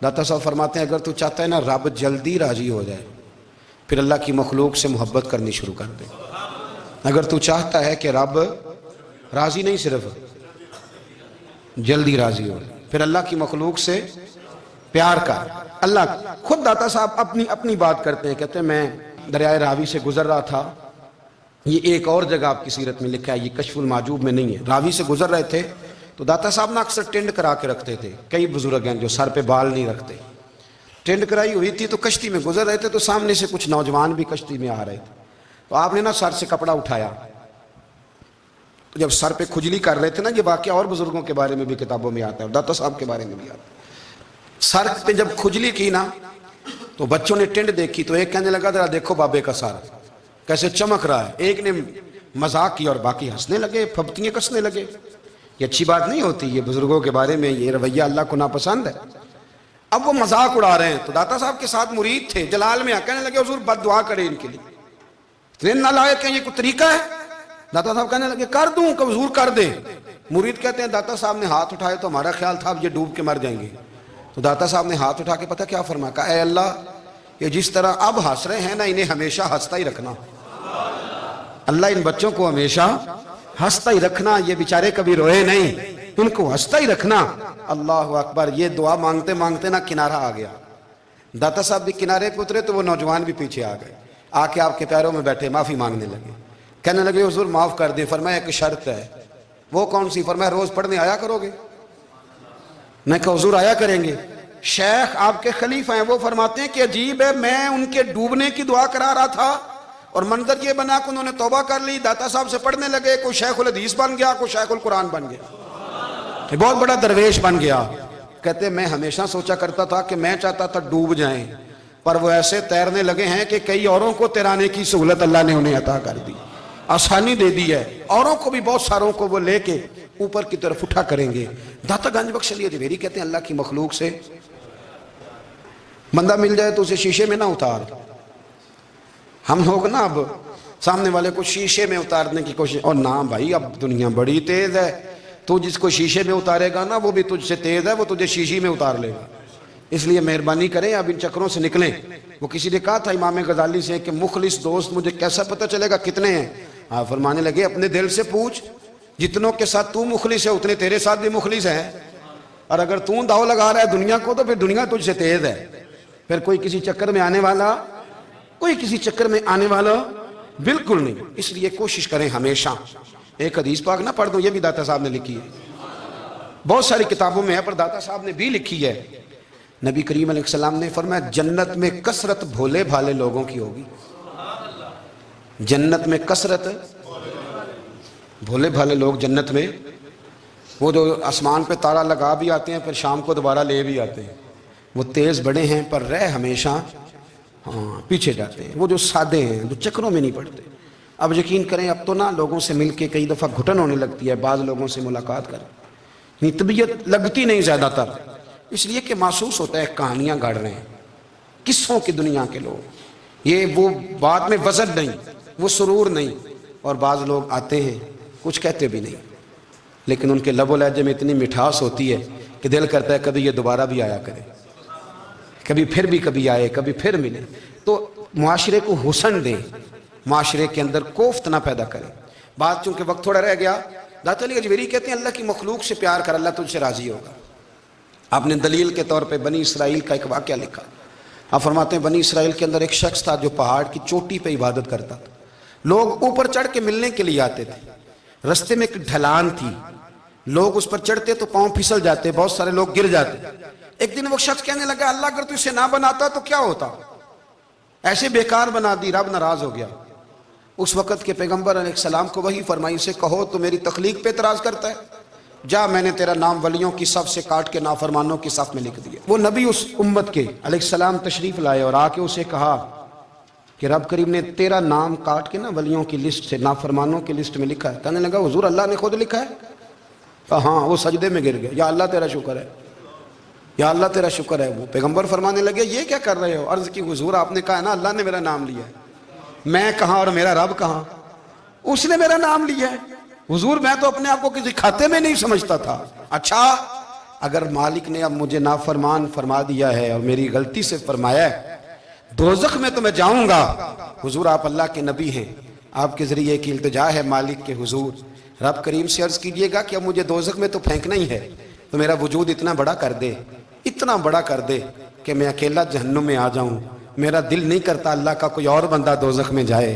A: داتا صاحب فرماتے ہیں اگر تو چاہتا ہے نا رب جلدی راضی ہو جائے پھر اللہ کی مخلوق سے محبت کرنی شروع کر دے۔ اگر تو چاہتا ہے کہ رب راضی نہیں صرف جلدی راضی ہو پھر اللہ کی مخلوق سے پیار کر۔ اللہ خود داتا صاحب اپنی بات کرتے ہیں، کہتے ہیں میں دریائے راوی سے گزر رہا تھا، یہ ایک اور جگہ آپ کی سیرت میں لکھا ہے، یہ کشف المحجوب میں نہیں ہے، راوی سے گزر رہے تھے تو داتا صاحب نے اکثر ٹینڈ کرا کے رکھتے تھے، کئی بزرگ ہیں جو سر پہ بال نہیں رکھتے، ٹینڈ کرائی ہوئی تھی تو کشتی میں گزر رہے تھے تو سامنے سے کچھ نوجوان بھی کشتی میں آ رہے تھے، تو آپ نے نا سر سے کپڑا اٹھایا، تو جب سر پہ کھجلی کر رہے تھے نا، یہ واقعہ اور بزرگوں کے بارے میں بھی کتابوں میں آتا ہے، داتا صاحب کے بارے میں بھی آتا ہے، سر پہ جب کھجلی کی نا تو بچوں نے ٹینڈ دیکھی تو ایک کہنے لگا ذرا دیکھو بابے کا سر کیسے چمک رہا ہے، ایک نے مذاق کی اور باقی ہنسنے لگے، پھپتیاں کسنے لگے۔ یہ اچھی بات نہیں ہوتی، یہ بزرگوں کے بارے میں یہ رویہ اللہ کو ناپسند ہے۔ اب وہ مذاق اڑا رہے ہیں تو داتا صاحب کے ساتھ مرید تھے، جلال میں کہنے لگے حضور بد دعا کرے ان کے لیے، اتنے نالائق ہیں، یہ کوئی طریقہ ہے؟ داتا صاحب کہنے لگے کر دوں کہ حضور کر دیں۔ مرید کہتے ہیں داتا صاحب نے ہاتھ اٹھائے تو ہمارا خیال تھا اب یہ ڈوب کے مر جائیں گے، تو داتا صاحب نے ہاتھ اٹھا کے پتہ کیا فرمایا، کہا اے اللہ یہ جس طرح اب ہنس رہے ہیں نا انہیں ہمیشہ ہنستا ہی رکھنا، اللہ ان بچوں کو ہمیشہ ہنستا ہی رکھنا، یہ بیچارے کبھی روئے نہیں، ان کو ہنستا ہی رکھنا۔ اللہ اکبر، یہ دعا مانگتے مانگتے نا کنارہ آ گیا، داتا صاحب بھی کنارے پہ اترے تو وہ نوجوان بھی پیچھے آ گئے، آ کے آپ کے پیروں میں بیٹھے معافی مانگنے لگے، کہنے لگے حضور معاف کر دیں۔ فرمایا ایک شرط ہے، وہ کون سی؟ فرمایا روز پڑھنے آیا کرو گے؟ میں کہا حضور آیا کریں گے۔ شیخ آپ کے خلیفہ ہیں، وہ فرماتے ہیں کہ عجیب ہے، میں ان کے ڈوبنے کی دعا کرا رہا تھا اور منظر یہ بنا کہ انہوں نے توبہ کر لی، داتا صاحب سے پڑھنے لگے، کوئی شیخ الحدیث بن گیا، کوئی شیخ القرآن بن گیا، بہت بڑا درویش بن گیا۔ کہتے میں ہمیشہ سوچا کرتا تھا کہ میں چاہتا تھا ڈوب جائیں، پر وہ ایسے تیرنے لگے ہیں کہ کئی اوروں کو تیرانے کی سہولت اللہ نے انہیں عطا کر دی، آسانی دے دی ہے، اوروں کو بھی بہت ساروں کو وہ لے کے اوپر کی طرف اٹھا کریں گے۔ داتا گنج بخش علی اجمیری کہتے ہیں اللہ کی مخلوق سے بندہ مل جائے تو اسے شیشے میں نہ اتار۔ ہم لوگ نا اب سامنے والے کو شیشے میں اتارنے کی کوشش، اور نہ بھائی اب دنیا بڑی تیز ہے، تو جس کو شیشے میں اتارے گا نا وہ بھی تجھ سے تیز ہے، وہ تجھے شیشی میں اتار لے گا، اس لیے مہربانی کریں اب ان چکروں سے نکلیں۔ وہ کسی نے کہا تھا امام غزالی سے کہ مخلص دوست مجھے کیسا پتہ چلے گا کتنے ہیں؟ آپ فرمانے لگے اپنے دل سے پوچھ، جتنوں کے ساتھ تو مخلص ہے اتنے تیرے ساتھ بھی مخلص ہیں، اور اگر تو داؤ لگا رہا ہے دنیا کو تو پھر دنیا تجھ سے تیز ہے، پھر کوئی کسی چکر میں آنے والا بالکل نہیں۔ اس لیے کوشش کریں ہمیشہ، ایک حدیث پاک نہ پڑھ دو، یہ بھی داتا صاحب نے لکھی ہے، بہت ساری کتابوں میں ہے پر داتا صاحب نے بھی لکھی ہے۔ نبی کریم علیہ السلام نے فرمایا جنت میں کثرت بھولے بھالے لوگوں کی ہوگی، جنت میں کثرت بھولے بھالے لوگ جنت میں، وہ جو آسمان پہ تارا لگا بھی آتے ہیں پھر شام کو دوبارہ لے بھی آتے ہیں، وہ تیز بڑے ہیں پر رہ ہمیشہ پیچھے جاتے ہیں، وہ جو سادے ہیں جو چکروں میں نہیں پڑتے۔ اب یقین کریں اب تو نا لوگوں سے مل کے کئی دفعہ گھٹن ہونے لگتی ہے بعض لوگوں سے ملاقات کریں، طبیعت لگتی نہیں زیادہ تر، اس لیے کہ محسوس ہوتا ہے کہانیاں گاڑ رہے ہیں، قصوں کی دنیا کے لوگ، یہ وہ بات میں وزن نہیں، وہ سرور نہیں، اور بعض لوگ آتے ہیں کچھ کہتے بھی نہیں، لیکن ان کے لب و لہجے میں اتنی مٹھاس ہوتی ہے کہ دل کرتا ہے کبھی یہ دوبارہ بھی آیا کرے، کبھی پھر بھی کبھی آئے، کبھی پھر ملے۔ تو معاشرے کو حسن دیں، معاشرے کے اندر کوفت نہ پیدا کریں۔ بات چونکہ وقت تھوڑا رہ گیا، داتا علی اجویری کہتے ہیں اللہ کی مخلوق سے پیار کر، اللہ تجھ سے راضی ہوگا۔ آپ نے دلیل کے طور پہ بنی اسرائیل کا ایک واقعہ لکھا۔ آپ فرماتے ہیں بنی اسرائیل کے اندر ایک شخص تھا جو پہاڑ کی چوٹی پہ عبادت کرتا تھا، لوگ اوپر چڑھ کے ملنے کے لیے آتے تھے، رستے میں ایک ڈھلان تھی، لوگ اس پر چڑھتے تو پاؤں پھسل جاتے، بہت سارے لوگ گر جاتے۔ ایک دن وہ شخص کہنے لگا اللہ اگر تو اسے نہ بناتا تو کیا ہوتا، ایسے بیکار بنا دی، رب ناراض ہو گیا۔ اس وقت کے پیغمبر علیہ السلام کو وحی فرمائی سے کہو تو میری تخلیق پہ اعتراض کرتا ہے، جا میں نے تیرا نام ولیوں کی صف سے کاٹ کے نافرمانوں کی صف میں لکھ دیا۔ وہ نبی اس امت کے علیہ السلام تشریف لائے اور آ کے اسے کہا کہ رب کریم نے تیرا نام کاٹ کے نا ولیوں کی لسٹ سے نافرمانوں کی لسٹ میں لکھا ہے۔ کہنے لگا حضور اللہ نے خود لکھا ہے؟ کہا ہاں۔ وہ سجدے میں گر گئے، یا اللہ تیرا شکر ہے، یا اللہ تیرا شکر ہے۔ وہ پیغمبر فرمانے لگے یہ کیا کر رہے ہو؟ عرض کی حضور آپ نے کہا نا اللہ نے میرا نام لیا ہے، میں کہاں اور میرا رب کہاں؟ اس نے میرا نام لیا ہے حضور، میں تو اپنے آپ کو کسی کھاتے میں نہیں سمجھتا تھا۔ اچھا اگر مالک نے اب مجھے نافرمان فرما دیا ہے اور میری غلطی سے فرمایا ہے دوزخ میں تو میں جاؤں گا، حضور آپ اللہ کے نبی ہیں، آپ کے ذریعے کی التجا ہے مالک کے حضور، رب کریم سے عرض کیجئے گا کہ اب مجھے دوزخ میں تو پھینکنا ہی ہے، تو میرا وجود اتنا بڑا کر دے، اتنا بڑا کر دے کہ میں اکیلا جہنم میں آ جاؤں، میرا دل نہیں کرتا اللہ کا کوئی اور بندہ دوزخ میں جائے،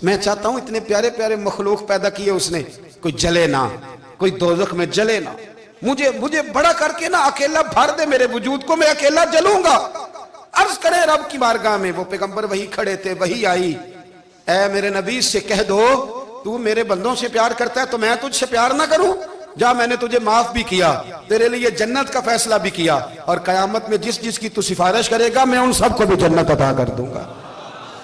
A: میں چاہتا ہوں اتنے پیارے پیارے مخلوق پیدا کیے اس نے، کوئی جلے نہ، کوئی دوزخ میں جلے نہ، مجھے بڑا کر کے نہ اکیلا بھر دے میرے وجود کو، میں اکیلا جلوں گا۔ عرض کرے رب کی بارگاہ میں، وہ پیغمبر وہی کھڑے تھے، وہی آئی، اے میرے نبی سے کہہ دو تو میرے بندوں سے پیار کرتا ہے تو میں تجھ سے پیار نہ کروں؟ جا میں نے تجھے معاف بھی کیا، تیرے لیے جنت کا فیصلہ بھی کیا، اور قیامت میں جس جس کی تو سفارش کرے گا میں ان سب کو بھی جنت عطا کر دوں گا۔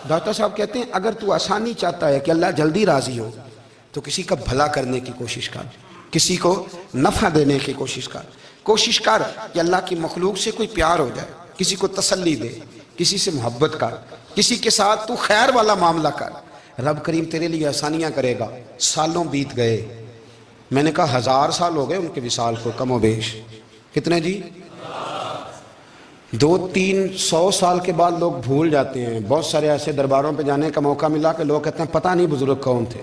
A: داتا صاحب کہتے ہیں اگر تو آسانی چاہتا ہے کہ اللہ جلدی راضی ہو تو کسی کا بھلا کرنے کی کوشش کر، کسی کو نفع دینے کی کوشش کر کہ اللہ کی مخلوق سے کوئی پیار ہو جائے، کسی کو تسلی دے، کسی سے محبت کر، کسی کے ساتھ تو خیر والا معاملہ کر، رب کریم تیرے لیے آسانیاں کرے گا۔ سالوں بیت گئے، میں نے کہا 1000 سال ہو گئے ان کے وصال کو کم و بیش، کتنے جی؟ 200-300 سال کے بعد لوگ بھول جاتے ہیں۔ بہت سارے ایسے درباروں پہ جانے کا موقع ملا کہ لوگ کہتے ہیں پتہ نہیں بزرگ کون تھے،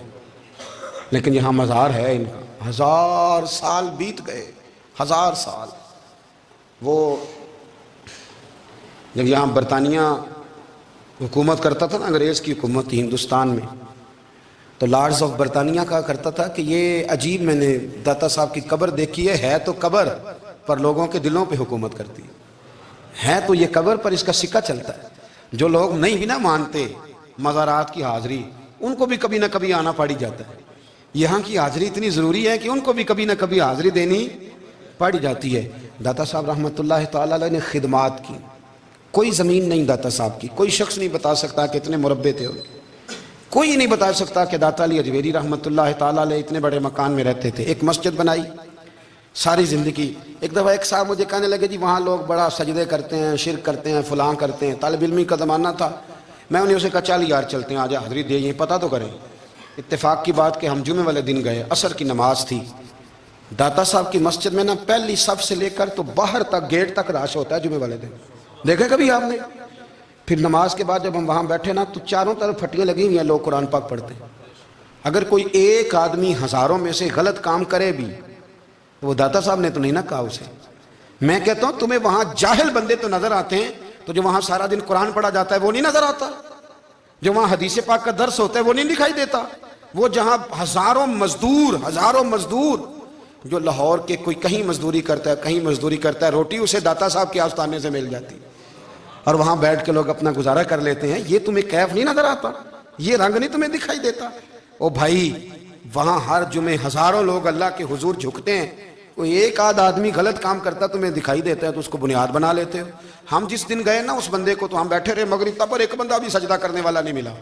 A: لیکن یہاں مزار ہے ان کا۔ 1000 سال بیت گئے، 1000 سال۔ وہ جب یہاں برطانیہ حکومت کرتا تھا نا، انگریز کی حکومت تھی ہندوستان میں، تو لارڈز آف برطانیہ کہا کرتا تھا کہ یہ عجیب، میں نے داتا صاحب کی قبر دیکھی ہے تو قبر پر لوگوں کے دلوں پہ حکومت کرتی ہے تو یہ قبر پر اس کا سکہ چلتا ہے۔ جو لوگ نہیں بھی نہ مانتے مزارات کی حاضری، ان کو بھی کبھی نہ کبھی آنا پڑ جاتا ہے۔ یہاں کی حاضری اتنی ضروری ہے کہ ان کو بھی کبھی نہ کبھی حاضری دینی پڑ جاتی ہے۔ داتا صاحب رحمۃ اللہ تعالیٰ علیہ نے خدمات کی، کوئی زمین نہیں داتا صاحب کی، کوئی شخص نہیں بتا سکتا کہ اتنے مربع تھے، کوئی نہیں بتا سکتا کہ داتا علی اجویری رحمۃ اللہ تعالیٰ علیہ اتنے بڑے مکان میں رہتے تھے۔ ایک مسجد بنائی ساری زندگی۔ ایک دفعہ ایک صاحب مجھے کہنے لگے جی وہاں لوگ بڑا سجدے کرتے ہیں، شرک کرتے ہیں، فلاں کرتے ہیں، طالب علمی کا زمانہ تھا، میں انہیں اسے کہا چل یار چلتے ہیں، آج حاضری دے، یہ پتہ تو کریں۔ اتفاق کی بات کہ ہم جمعے والے دن گئے، عصر کی نماز تھی، داتا صاحب کی مسجد میں نا پہلی صف سے لے کر تو باہر تک گیٹ تک رش ہوتا ہے جمعے والے دن، دیکھیں کبھی آپ نے؟ پھر نماز کے بعد جب ہم وہاں بیٹھے نا تو چاروں طرف پھٹیاں لگی ہوئی ہیں، لوگ قرآن پاک پڑھتے ہیں۔ اگر کوئی ایک آدمی 1000 میں سے غلط کام کرے بھی تو وہ داتا صاحب نے تو نہیں نہ کہا اسے۔ میں کہتا ہوں تمہیں وہاں جاہل بندے تو نظر آتے ہیں، تو جو وہاں سارا دن قرآن پڑھا جاتا ہے وہ نہیں نظر آتا، جو وہاں حدیث پاک کا درس ہوتا ہے وہ نہیں دکھائی دیتا، وہ جہاں ہزاروں مزدور جو لاہور کے کوئی کہیں مزدوری کرتا ہے کہیں مزدوری کرتا ہے، روٹی اسے داتا صاحب کے آستانے سے مل جاتی اور وہاں بیٹھ کے لوگ اپنا گزارا کر لیتے ہیں، یہ تمہیں کیف نہیں نظر آتا، یہ رنگ نہیں تمہیں دکھائی دیتا؟ او بھائی وہاں ہر جمعے ہزاروں لوگ اللہ کے حضور جھکتے ہیں، کوئی ایک آدھ آدمی غلط کام کرتا تمہیں دکھائی دیتا ہے تو اس کو بنیاد بنا لیتے ہو۔ ہم جس دن گئے نا اس بندے کو تو ہم بیٹھے رہے مغرب تک پر ایک بندہ بھی سجدہ کرنے والا نہیں ملا،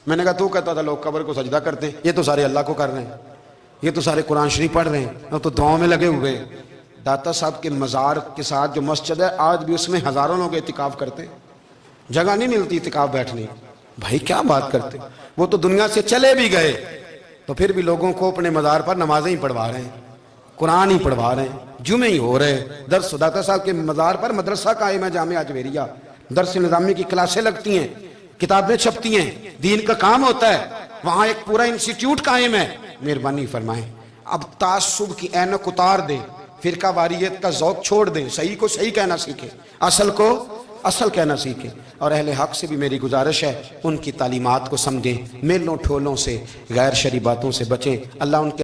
A: میں نے کہا تو کہتا تھا لوگ قبر کو سجدہ کرتے ہیں، یہ تو سارے اللہ کو کر رہے ہیں، یہ تو سارے قرآن شریف پڑھ رہے ہیں، وہ تو دعاؤں میں لگے ہوئے ہیں۔ داتا صاحب کے مزار کے ساتھ جو مسجد ہے آج بھی اس میں ہزاروں لوگ اعتکاف کرتے ہیں، جگہ نہیں ملتی اعتکاف بیٹھنے۔ بھائی کیا بات کرتے، وہ تو دنیا سے چلے بھی گئے تو پھر بھی لوگوں کو اپنے مزار پر نمازیں ہی پڑھوا رہے ہیں، قرآن ہی پڑھوا رہے ہیں، جمعے ہی ہو رہے ہیں۔ درس داتا صاحب کے مزار پر مدرسہ قائم ہے، جامعہ اجویریہ، درس نظامی کی کلاسیں لگتی ہیں، کتابیں چھپتی ہیں، دین کا کام ہوتا ہے، وہاں ایک پورا انسٹیٹیوٹ قائم ہے۔ مہربانی فرمائیں اب تعصب کی اینک اتار دیں، فرقہ واریت کا ذوق چھوڑ دیں، صحیح کو صحیح کہنا سیکھیں، اصل کو اصل کہنا سیکھیں۔ اور اہل حق سے بھی میری گزارش ہے ان کی تعلیمات کو سمجھیں، میلوں ٹھولوں سے، غیر شرعی باتوں سے بچیں۔ اللہ ان کے